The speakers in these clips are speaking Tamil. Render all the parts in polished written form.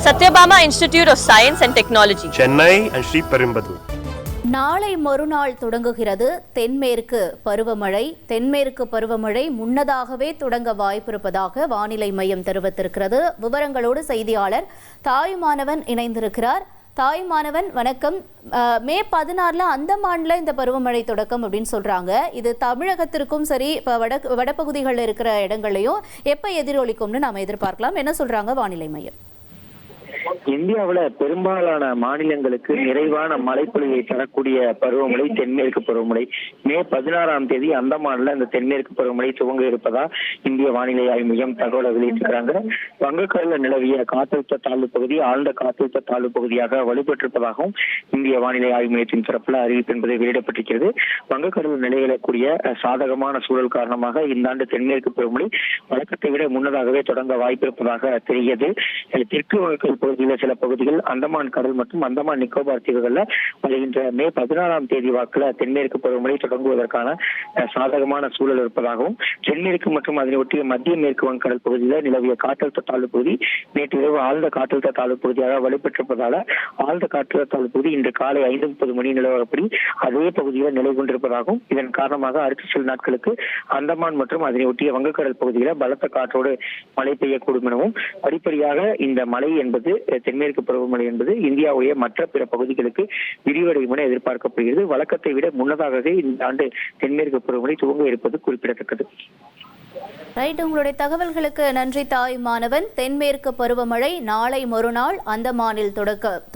Satyabama Institute of Science and Technology, Chennai and Sri Perumbudur. நாளை மறுநாள் தொடங்குகிறது தென்மேற்கு பருவமழை. தென்மேற்கு பருவமழை முன்னதாகவே தொடங்க வாய்ப்பிருப்பதாக வானிலை மையம் தெரிவித்திருக்கிறது. விவரங்களோடு செய்தியாளர் தாயுமானவன் இணைந்திருக்கிறார். தாயுமானவன், வணக்கம். மே 16 அந்தமான்ல இந்த பருவமழை தொடக்கம் அப்படின்னு சொல்றாங்க. இது தமிழகத்திற்கும் சரி, இப்போ வடபகுதிகளில் இருக்கிற இடங்களையும் எப்ப எதிரொலிக்கும்னு நாம எதிர்பார்க்கலாம்? என்ன சொல்றாங்க வானிலை மையம்? இந்தியாவுல பெரும்பாலான மாநிலங்களுக்கு நிறைவான மழைப்பொழிவை தரக்கூடிய பருவமழை தென்மேற்கு பருவமழை. மே 16 தேதி அந்தமான்ல இந்த தென்மேற்கு பருவமழை துவங்க இருப்பதா இந்திய வானிலை ஆய்வு மையம் தகவலை வெளியிட்டிருக்கிறாங்க. வங்கக்கடலில் நிலவிய காற்றழுத்த தாழ்வு பகுதி ஆழ்ந்த காற்றழுத்த தாழ்வு பகுதியாக வலுப்பெற்றிருப்பதாகவும் இந்திய வானிலை ஆய்வு மையத்தின் தரப்புல அறிவிப்பு என்பதை வெளியிடப்பட்டிருக்கிறது. வங்கக்கடலில் நிலையிடக்கூடிய சாதகமான சூழல் காரணமாக இந்த ஆண்டு தென்மேற்கு பருவமழை வழக்கத்தை விட முன்னதாகவே தொடங்க வாய்ப்பிருப்பதாக தெரிகிறது. தெற்கு வங்கக்கடல் பகுதியில் சில பகுதிகள், அந்தமான் கடல் மற்றும் அந்தமான் நிக்கோபார் தீவுகள்ல வருகின்ற மே 16 தேதி வாக்குல தென்மேற்கு பருவமழை தொடங்குவதற்கான சாதகமான சூழல் இருப்பதாகவும், தென்மேற்கு மற்றும் அதனை ஒட்டிய மத்திய மேற்கு வங்கக்கடல் பகுதியில் நிலவிய காற்றழுத்த தாழ்வு பகுதி நேற்று இரவு ஆழ்ந்த காற்றழுத்த தாழ்வு பகுதியாக வலுப்பெற்றிருப்பதால ஆழ்ந்த காற்றழுத்த தாழ்வு பகுதி இன்று காலை 5:30 மணி நிலவரப்படி அதே பகுதியில் நிலை கொண்டிருப்பதாகவும், இதன் காரணமாக அடுத்த சில நாட்களுக்கு அந்தமான் மற்றும் அதனை ஒட்டிய வங்கக்கடல் பகுதியில் பலத்த காற்றோடு மழை பெய்யக்கூடும் எனவும், படிப்படியாக இந்த மழை என்பது தென்மேற்கு பருவமழை என்பது இந்தியாவுடைய மற்ற பிற பகுதிகளுக்கு விரிவடையும் என எதிர்பார்க்கப்படுகிறது. வழக்கத்தை விட முன்னதாகவே இந்த ஆண்டு தென்மேற்கு பருவமழை துவங்க இருப்பது குறிப்பிடத்தக்கது. ரைட், உங்களுடைய தகவல்களுக்கு நன்றி தாயுமானவன். தென்மேற்கு பருவமழை நாளை மறுநாள் அந்தமானில்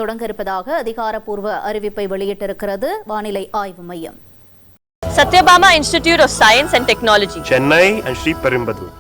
தொடங்க இருப்பதாக அதிகாரப்பூர்வ அறிவிப்பை வெளியிட்டிருக்கிறது வானிலை ஆய்வு மையம். Satyabama Institute of Science and Technology, Chennai and Sri Perumbudur.